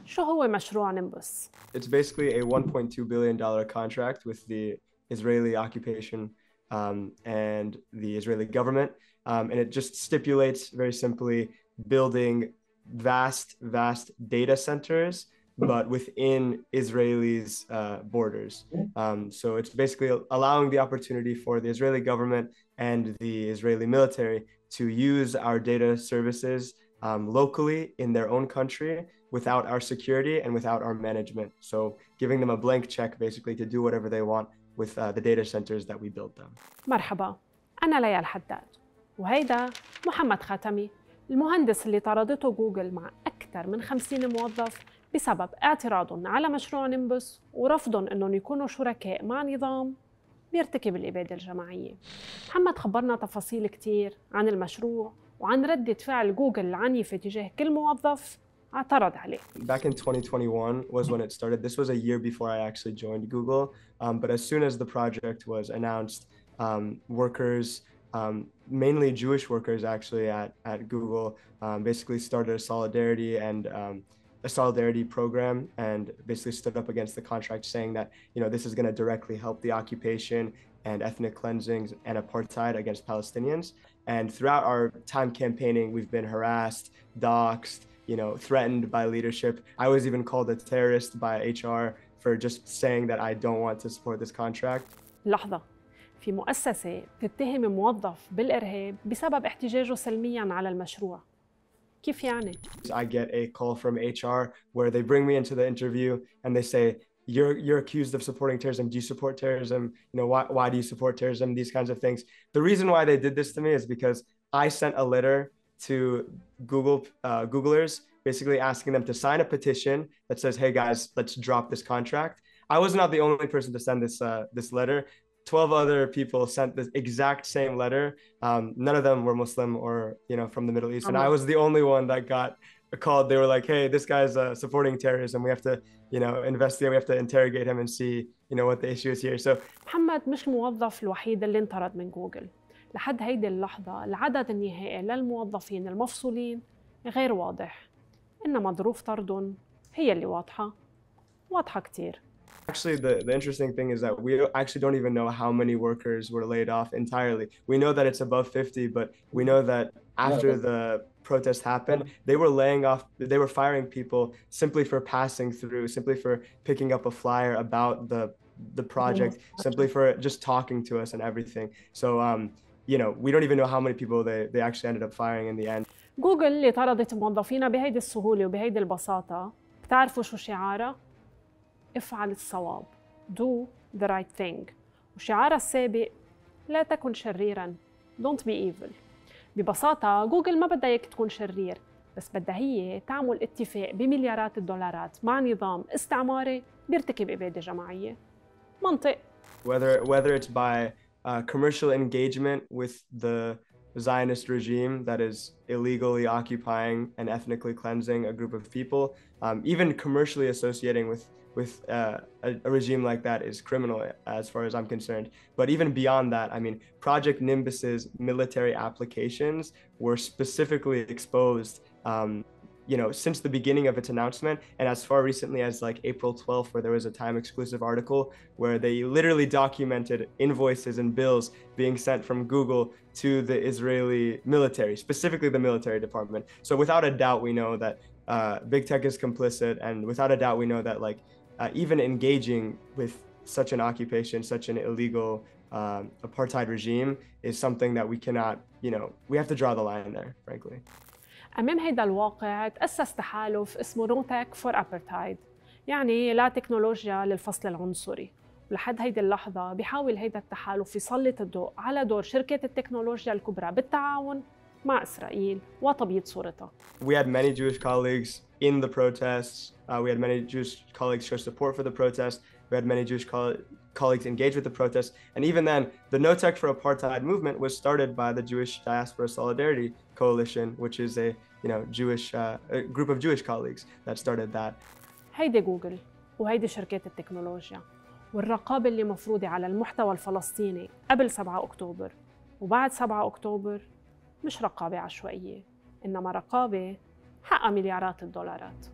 شو هو مشروع نمبس؟ It's basically a $1.2 billion contract with the Israeli occupation and the Israeli government. And it just stipulates very simply building vast data centers, but within Israelis' borders. So it's basically allowing the opportunity for the Israeli government and the Israeli military to use our data services locally in their own country without our security and without our management. So giving them a blank check basically to do whatever they want with the data centers that we built them. مرحبا، أنا ليا الحداد، وهيدا محمد خاتمي، المهندس اللي طردته جوجل مع أكثر من 50 موظف بسبب اعتراضهم على مشروع نمبس ورفضهم أنهم يكونوا شركاء مع نظام بيرتكب الإبادة الجماعية. محمد خبرنا تفاصيل كتير عن المشروع وعن ردة فعل جوجل العنيفة تجاه كل موظف اعترض عليه. Back in 2021 was when it started. This was a year before I actually joined Google. But as soon as the project was announced, workers, mainly Jewish workers actually at Google, basically started a solidarity program and basically stood up against the contract, saying that, you know, this is going to directly help the occupation and ethnic cleansings and apartheid against Palestinians. And throughout our time campaigning, we've been harassed, doxxed, you know, threatened by leadership. I was even called a terrorist by HR for just saying that I don't want to support this contract. لحظة، في مؤسسة تتهم موظف بالإرهاب بسبب احتجاجه سلمياً على المشروع. كيف يعني؟ I get a call from HR where they bring me into the interview and they say, you're accused of supporting terrorism. Do you support terrorism? You know, why do you support terrorism? These kinds of things. The reason why they did this to me is because I sent a letter to Googlers, basically asking them to sign a petition that says, hey guys, let's drop this contract. I was not the only person to send this letter. 12 other people sent the exact same letter. None of them were Muslim or, you know, from the Middle East. And I was the only one that got called. They were like, hey, this guy's supporting terrorism. We have to, you know, investigate. We have to interrogate him and see, you know, what the issue is here. So محمد مش الموظف الوحيد اللي انطرد من جوجل. لحد هيدي اللحظة العدد النهائي للموظفين المفصولين غير واضح. إنما ظروف طردهم هي اللي واضحة كتير. Actually, the interesting thing is that we actually don't even know how many workers were laid off entirely. We know that it's above 50, but we know that after the protest happened, they were firing people simply for passing through, simply for picking up a flyer about the project, simply for just talking to us and everything. So, you know, we don't even know how many people they actually ended up firing in the end. جوجل اللي طردت موظفينا بهيدي السهولة وبهيدي البساطة، بتعرفوا شو شعارها؟ افعل الصواب. Do the right thing. وشعارها السابق لا تكن شريراً. Don't be evil. ببساطة جوجل ما بدها إياك تكون شرير، بس بدها هي تعمل اتفاق بمليارات الدولارات مع نظام استعماري بيرتكب إبادة جماعية. منطق. Whether it's by commercial engagement with the Zionist regime that is illegally occupying and ethnically cleansing a group of people, even commercially associating with a regime like that is criminal as far as I'm concerned. But even beyond that, I mean, Project Nimbus's military applications were specifically exposed, you know, since the beginning of its announcement, and as far recently as like April 12th, where there was a Time exclusive article where they literally documented invoices and bills being sent from Google to the Israeli military, specifically the military department. So without a doubt, we know that big tech is complicit, and without a doubt, we know that like even engaging with such an occupation, such an illegal apartheid regime is something that we cannot, you know, we have to draw the line there, frankly. أمام هيدا الواقع تأسس تحالف اسمه No Tech for Apartheid، يعني لا تكنولوجيا للفصل العنصري. ولحد هيدي اللحظة بيحاول هيدا التحالف يسلط الضوء على دور شركة التكنولوجيا الكبرى بالتعاون مع إسرائيل وتبييض صورتها. We had many Jewish colleagues in the protests. We had many Jewish colleagues show support for the protest. We had many Jewish colleagues engage with the protests. And even then, the No Tech for Apartheid movement was started by the Jewish Diaspora Solidarity Coalition, which is a, you know, Jewish a group of Jewish colleagues that started that. هيدي جوجل وهيدي شركات التكنولوجيا والرقابة اللي مفروضة على المحتوى الفلسطيني قبل 7 أكتوبر وبعد 7 أكتوبر مش رقابة عشوائية، إنما رقابة حقها مليارات الدولارات.